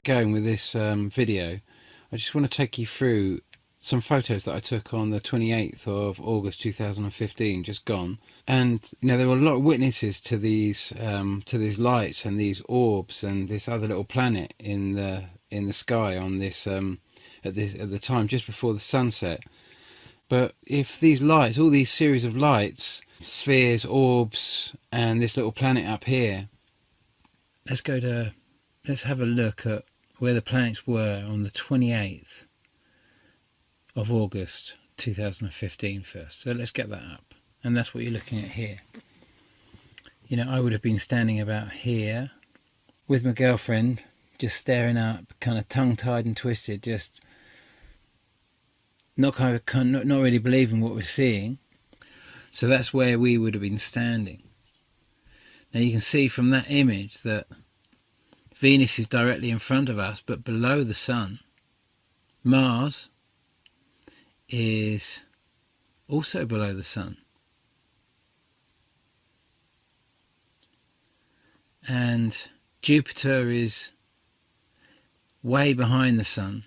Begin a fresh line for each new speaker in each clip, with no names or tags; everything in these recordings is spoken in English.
going with this video, I just want to take you through some photos that I took on the 28th of August 2015, just gone. And there were a lot of witnesses to these lights and these orbs and this other little planet in the sky on this at the time just before the sunset. But if these lights, all these series of lights, spheres, orbs, and this little planet up here, let's have a look at where the planets were on the 28th of August 2015 first. So let's get that up, and that's what you're looking at here. I would have been standing about here with my girlfriend, just staring up, kind of tongue-tied and twisted, just not really believing what we're seeing. So that's where we would have been standing. Now you can see from that image that Venus is directly in front of us, but below the Sun. Mars is also below the Sun. And Jupiter is way behind the Sun.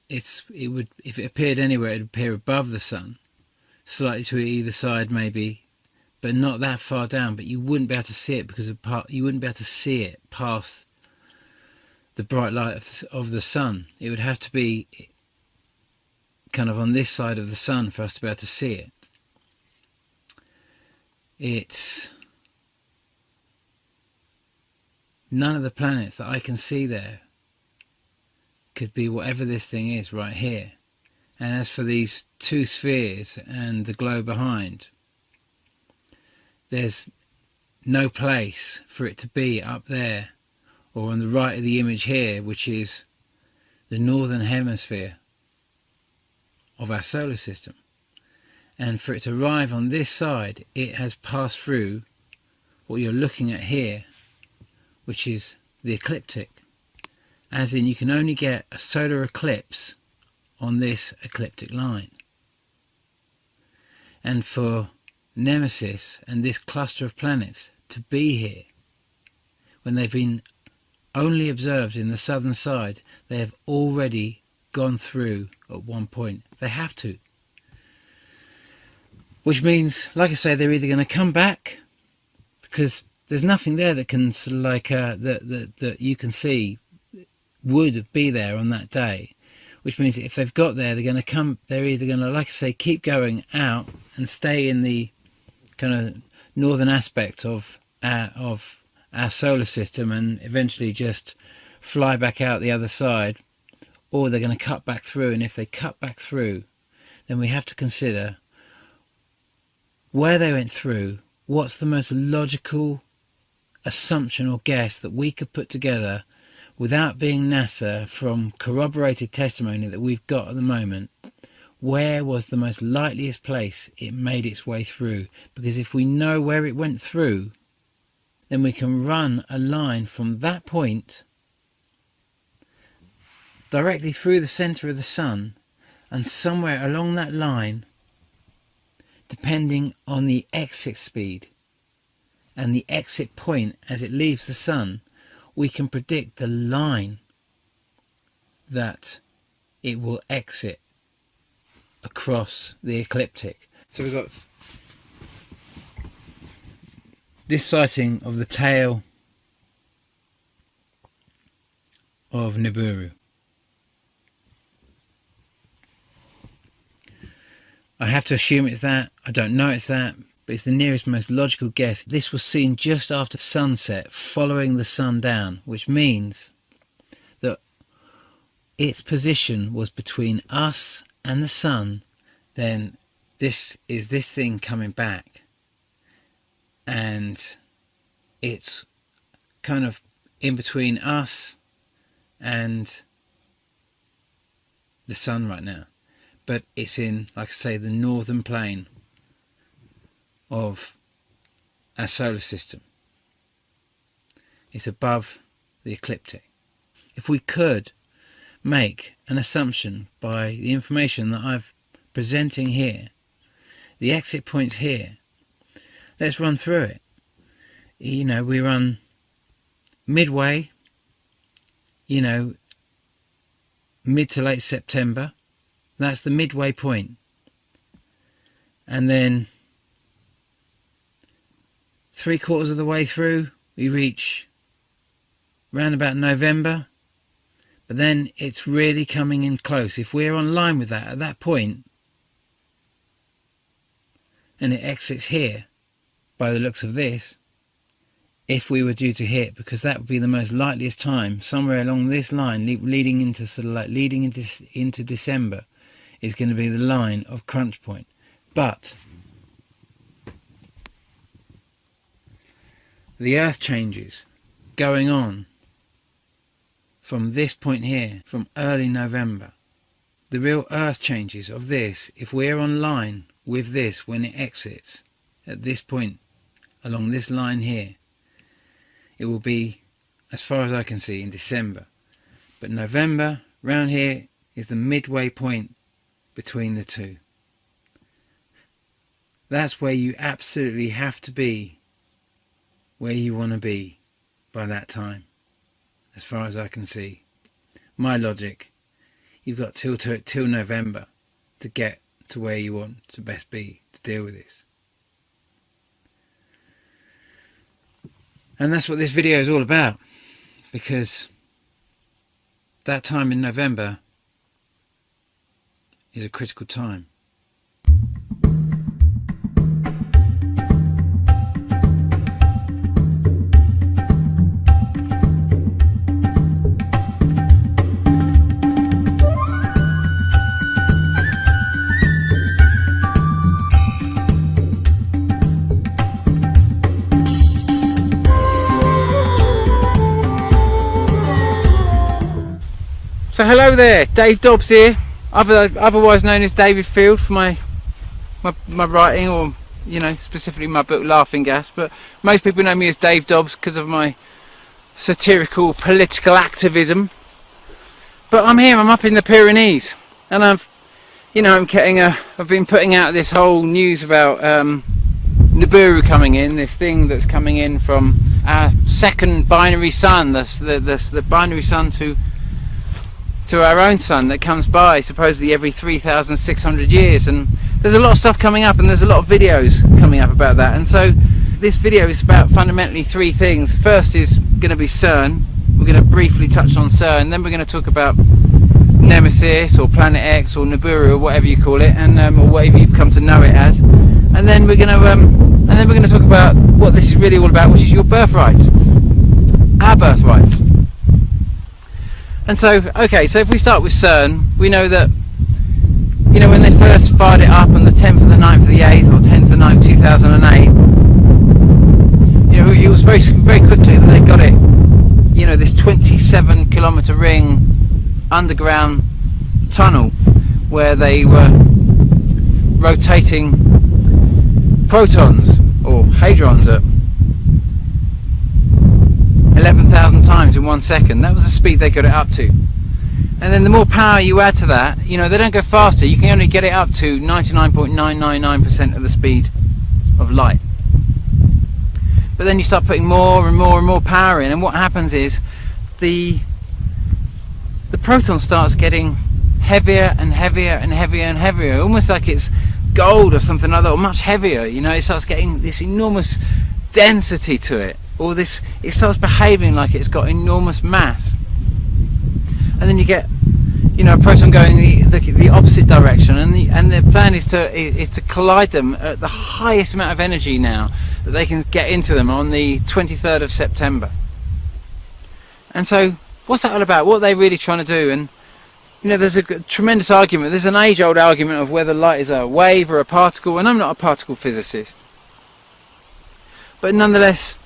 If it appeared anywhere, it would appear above the Sun, slightly to either side maybe, but not that far down. But you wouldn't be able to see it because you wouldn't be able to see it past the bright light of the Sun. It would have to be kind of on this side of the Sun for us to be able to see it. It's none of the planets that I can see there could be whatever this thing is right here. And as for these two spheres and the glow behind, there's no place for it to be up there or on the right of the image here, which is the northern hemisphere of our solar system. And for it to arrive on this side, it has passed through what you're looking at here, which is the ecliptic. As in, you can only get a solar eclipse on this ecliptic line. And for Nemesis and this cluster of planets to be here, when they've been only observed in the southern side, they have already gone through at one point. They have to. Which means, like I say, they're either going to come back, because there's nothing there that can that you can see would be there on that day. Which means if they've got there, they're either going to, like I say, keep going out and stay in the kind of northern aspect of our solar system and eventually just fly back out the other side, or they're going to cut back through. And if they cut back through, then we have to consider where they went through. What's the most logical assumption or guess that we could put together without being NASA, from corroborated testimony that we've got at the moment? Where was the most likeliest place it made its way through? Because if we know where it went through, then we can run a line from that point directly through the centre of the Sun, and somewhere along that line, depending on the exit speed and the exit point as it leaves the Sun, we can predict the line that it will exit across the ecliptic. So we've got this sighting of the tail of Nibiru. I have to assume it's that. I don't know it's that, but it's the nearest, most logical guess. This was seen just after sunset, following the Sun down, which means that its position was between us and the Sun. Then this is this thing coming back, and it's kind of in between us and the Sun right now. But it's in, like I say, the northern plane of our solar system. It's above the ecliptic. If we could make an assumption by the information that I'm presenting here, the exit points here, let's run through it. We run midway you know, mid to late September. That's the midway point. And then 3/4 of the way through, we reach round about November. But then it's really coming in close. If we're on line with that at that point, and it exits here, by the looks of this, if we were due to hit, because that would be the most likeliest time, somewhere along this line, leading into sort of like leading into December, is going to be the line of crunch point. But the Earth changes going on from this point here, from early November. The real Earth changes of this, if we're on line with this when it exits at this point along this line here, it will be, as far as I can see, in December. But November round here is the midway point between the two. That's where you absolutely have to be where you want to be by that time, as far as I can see. My logic, you've got till November to get to where you want to best be to deal with this. And that's what this video is all about, because that time in November is a critical time. So hello there, Dave Dobbs here, otherwise known as David Field for my writing, or you know, specifically my book Laughing Gas, but most people know me as Dave Dobbs because of my satirical political activism. But I'm here, I'm up in the Pyrenees, and I've been putting out this whole news about Nibiru coming in, this thing that's coming in from our second binary sun, the binary sun to our own sun that comes by supposedly every 3,600 years. And there's a lot of stuff coming up, and there's a lot of videos coming up about that. And so this video is about fundamentally three things. First is going to be CERN. We're going to briefly touch on CERN, then we're going to talk about Nemesis or Planet X or Nibiru or whatever you call it, and or whatever you've come to know it as. And then we're going to talk about what this is really all about, which is your birthrights, our birthrights. And so, okay, so if we start with CERN, we know that, you know, when they first fired it up on the 10th of the 9th of the 8th, or 10th of the 9th 2008, you know, it was very quickly that they got it, you know, this 27-kilometre ring underground tunnel where they were rotating protons or hadrons at 11,000 times in 1 second. That was the speed they got it up to. And then the more power you add to that, you know, they don't go faster. You can only get it up to 99.999% of the speed of light. But then you start putting more and more and more power in, and what happens is the proton starts getting heavier and heavier and heavier and heavier, almost like it's gold or something like that, or much heavier. You know, it starts getting this enormous density to it. Or this, it starts behaving like it's got enormous mass, and then you get, you know, a proton going the opposite direction, and the plan is to collide them at the highest amount of energy now that they can get into them on the 23rd of September. And so, what's that all about? What are they really trying to do? And you know, there's a tremendous argument. There's an age-old argument of whether light is a wave or a particle, and I'm not a particle physicist, but nonetheless,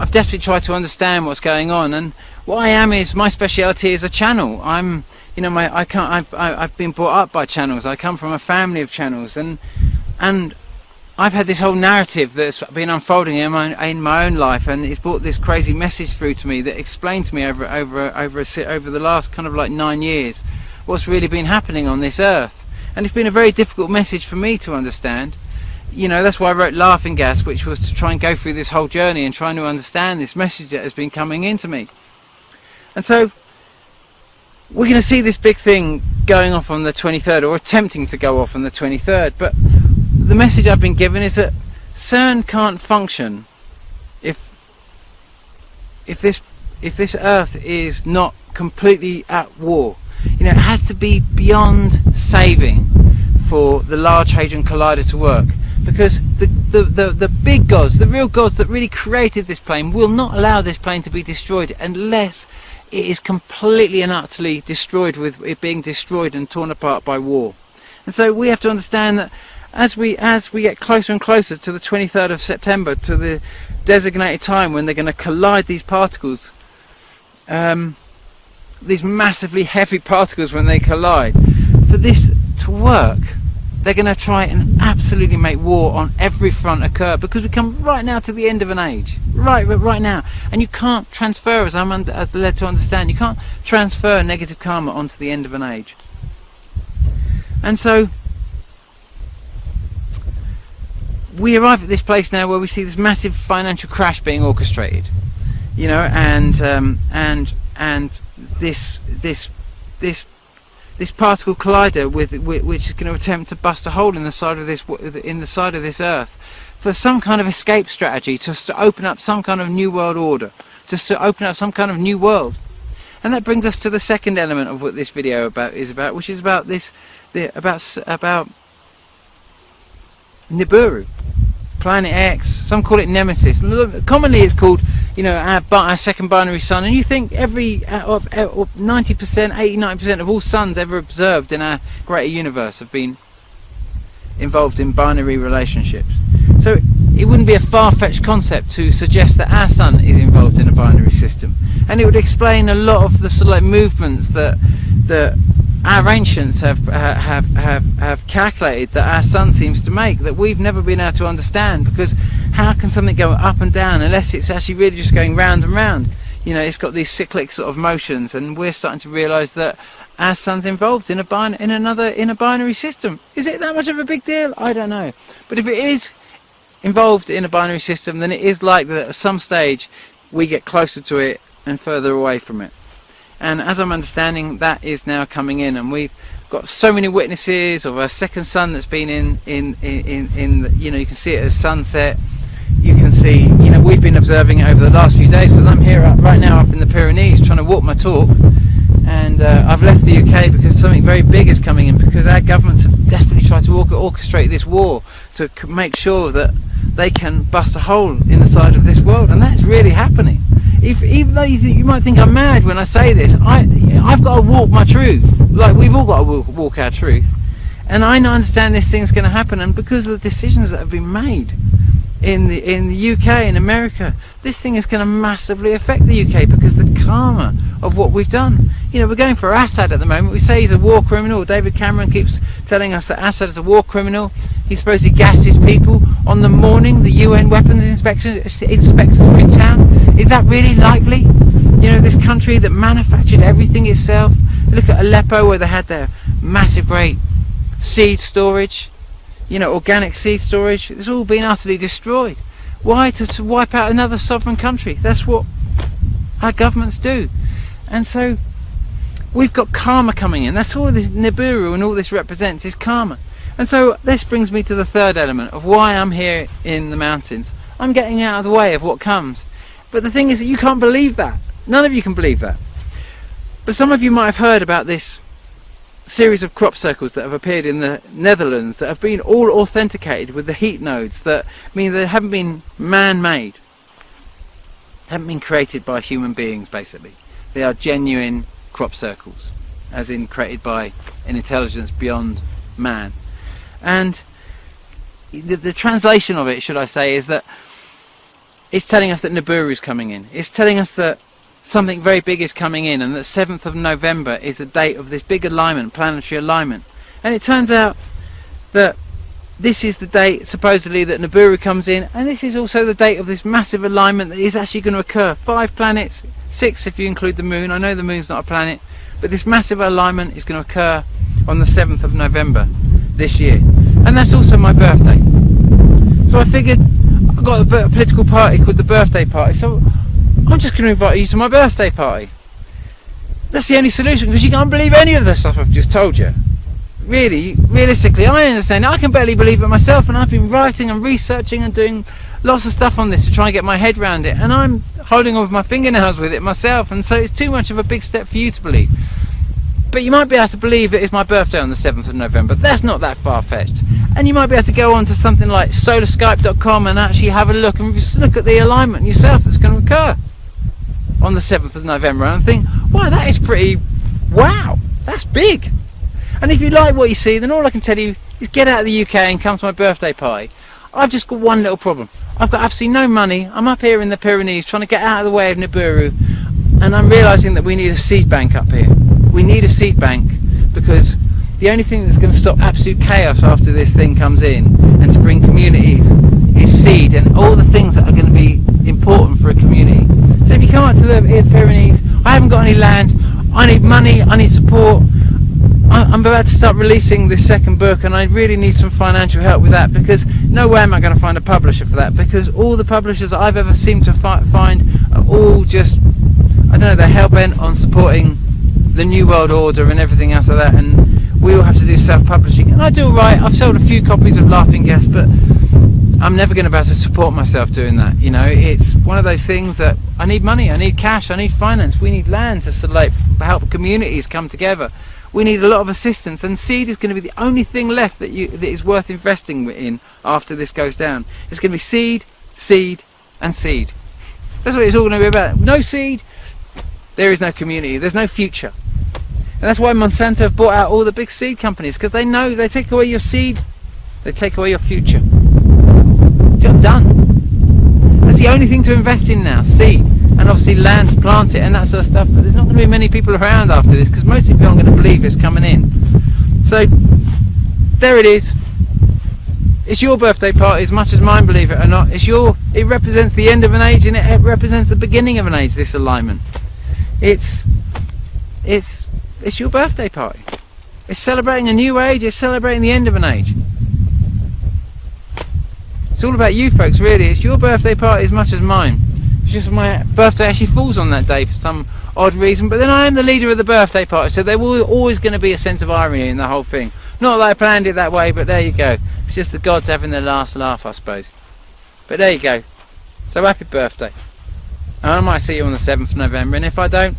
I've definitely tried to understand what's going on. And what I am is, my speciality is a channel. I'm, you know, I've been brought up by channels. I come from a family of channels, and I've had this whole narrative that's been unfolding in my own life, and it's brought this crazy message through to me that explained to me over the last kind of like 9 years what's really been happening on this earth. And it's been a very difficult message for me to understand. You know, that's why I wrote Laughing Gas, which was to try and go through this whole journey and trying to understand this message that has been coming into me. And so we're going to see this big thing going off on the 23rd, or attempting to go off on the 23rd. But the message I've been given is that CERN can't function if this Earth is not completely at war. You know, it has to be beyond saving for the Large Hadron Collider to work, because the big gods, the real gods that really created this plane, will not allow this plane to be destroyed unless it is completely and utterly destroyed, with it being destroyed and torn apart by war. And so we have to understand that as we get closer and closer to the 23rd of September, to the designated time when they're going to collide these particles, these massively heavy particles, when they collide, for this to work, they're going to try and absolutely make war on every front occur, because we come right now to the end of an age, right now, and you can't transfer, as I'm led to understand, you can't transfer negative karma onto the end of an age. And so we arrive at this place now where we see this massive financial crash being orchestrated, you know, and this particle collider which is going to attempt to bust a hole in the side of this Earth for some kind of escape strategy, just to open up some kind of new world order, just to open up some kind of new world. And that brings us to the second element of what this video is about, which is about about Nibiru, Planet X. Some call it Nemesis. Commonly it's called, you know, our second binary sun. And you think 90%, 80-90% of all suns ever observed in our greater universe have been involved in binary relationships. So it wouldn't be a far-fetched concept to suggest that our sun is involved in a binary system, and it would explain a lot of the sort of like movements that our ancients have calculated that our sun seems to make, that we've never been able to understand. Because how can something go up and down unless it's actually really just going round and round? You know, it's got these cyclic sort of motions, and we're starting to realise that our sun's involved in a binary system. Is it that much of a big deal? I don't know. But if it is involved in a binary system, then it is likely that at some stage we get closer to it and further away from it. And as I'm understanding, that is now coming in, and we've got so many witnesses of a second sun that's been in you know, you can see it as sunset. You can see, you know, we've been observing it over the last few days, because I'm here right now up in the Pyrenees trying to walk my talk, and I've left the UK because something very big is coming in, because our governments have desperately tried to orchestrate this war to make sure that they can bust a hole in the side of this world, and that's really happening. Even though you might think I'm mad when I say this, I've got to walk my truth. Like, we've all got to walk our truth, and I understand this thing's going to happen. And because of the decisions that have been made in the UK and America, this thing is going to massively affect the UK, because the karma of what we've done. You know, we're going for Assad at the moment. We say he's a war criminal. David Cameron keeps telling us that Assad is a war criminal. He supposedly gassed his people on the morning the UN weapons inspectors were in town. Is that really likely? You know, this country that manufactured everything itself. Look at Aleppo, where they had their massive great seed storage, you know, organic seed storage. It's all been utterly destroyed. Why? To wipe out another sovereign country. That's what our governments do. And so we've got karma coming in. That's all this Nibiru and all this represents, is karma. And so this brings me to the third element of why I'm here in the mountains. I'm getting out of the way of what comes. But the thing is that you can't believe that. None of you can believe that. But some of you might have heard about this series of crop circles that have appeared in the Netherlands, that have been all authenticated with the heat nodes, that mean they haven't been man-made, haven't been created by human beings. Basically, they are genuine crop circles, as in created by an intelligence beyond man. And the translation of it, should I say, is that it's telling us that Nibiru is coming in. It's telling us that something very big is coming in, and that 7th of November is the date of this big alignment, planetary alignment. And it turns out that this is the date, supposedly, that Nibiru comes in, and this is also the date of this massive alignment that is actually going to occur. 5 planets, 6 if you include the moon. I know the moon's not a planet, but this massive alignment is going to occur on the 7th of November this year. And that's also my birthday. So I figured, I've got a political party called the Birthday Party, so I'm just going to invite you to my birthday party. That's the only solution, because you can't believe any of the stuff I've just told you. Really, realistically, I understand. I can barely believe it myself, and I've been writing and researching and doing lots of stuff on this to try and get my head around it, and I'm holding on with my fingernails with it myself, and so it's too much of a big step for you to believe. But you might be able to believe that it's my birthday on the 7th of November. That's not that far-fetched. And you might be able to go on to something like solarskype.com and actually have a look and just look at the alignment yourself that's going to occur on the 7th of November and think, wow, that is pretty, wow, that's big. And if you like what you see, then all I can tell you is get out of the UK and come to my birthday party. I've just got one little problem. I've got absolutely no money. I'm up here in the Pyrenees trying to get out of the way of Nibiru, and I'm realising that we need a seed bank up here. We need a seed bank, because the only thing that's going to stop absolute chaos after this thing comes in and to bring communities is seed and all the things that are going to be important for a community. So if you come up to the Pyrenees, I haven't got any land, I need money, I need support. I'm about to start releasing this second book, and I really need some financial help with that, because no way am I going to find a publisher for that, because all the publishers that I've ever seemed to find are all just, I don't know, they're hell-bent on supporting the New World Order and everything else like that, and we all have to do self-publishing. And I do alright, I've sold a few copies of Laughing Gas, but I'm never going to be able to support myself doing that. You know, it's one of those things that I need money, I need cash, I need finance, we need land to sort of like help communities come together. We need a lot of assistance, and seed is going to be the only thing left that is worth investing in after this goes down. It's going to be seed, seed, and seed. That's what it's all going to be about. No seed, there is no community, there's no future. And that's why Monsanto have bought out all the big seed companies, because they know they take away your seed, they take away your future. You're done. That's the only thing to invest in now, seed. And obviously land to plant it and that sort of stuff, but there's not going to be many people around after this, because most people aren't going to believe it's coming in. So there it is. It's your birthday party as much as mine, believe it or not. It represents the end of an age, and it represents the beginning of an age, this alignment. It's your birthday party. It's celebrating a new age, it's celebrating the end of an age. It's all about you folks, really. It's your birthday party as much as mine. It's just my birthday actually falls on that day for some odd reason, but then I am the leader of the birthday party, so there will always going to be a sense of irony in the whole thing. Not that I planned it that way, but there you go. It's just the gods having their last laugh, I suppose. But there you go. So happy birthday. And I might see you on the 7th of November, and if I don't,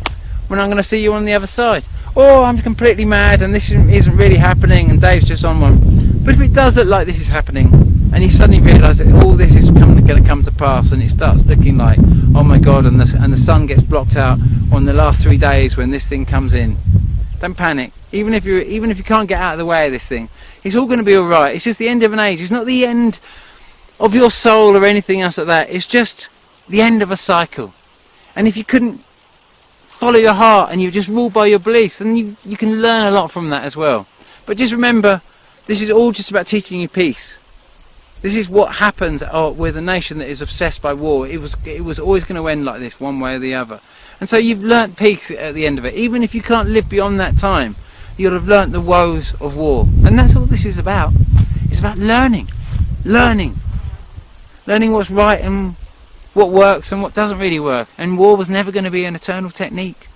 well, I'm going to see you on the other side. Or I'm completely mad and this isn't really happening and Dave's just on one. But if it does look like this is happening, and you suddenly realise that all this is going to come to pass, and it starts looking like, oh my god, and the sun gets blocked out on the last 3 days when this thing comes in, don't panic. Even if you can't get out of the way of this thing, it's all going to be alright. It's just the end of an age. It's not the end of your soul or anything else like that. It's just the end of a cycle. And if you couldn't follow your heart and you just rule by your beliefs, then you can learn a lot from that as well. But just remember, this is all just about teaching you peace. This is what happens with a nation that is obsessed by war. It was always going to end like this, one way or the other. And so you've learnt peace at the end of it. Even if you can't live beyond that time, you'll have learnt the woes of war. And that's all this is about. It's about learning what's right and what works and what doesn't really work. And war was never going to be an eternal technique.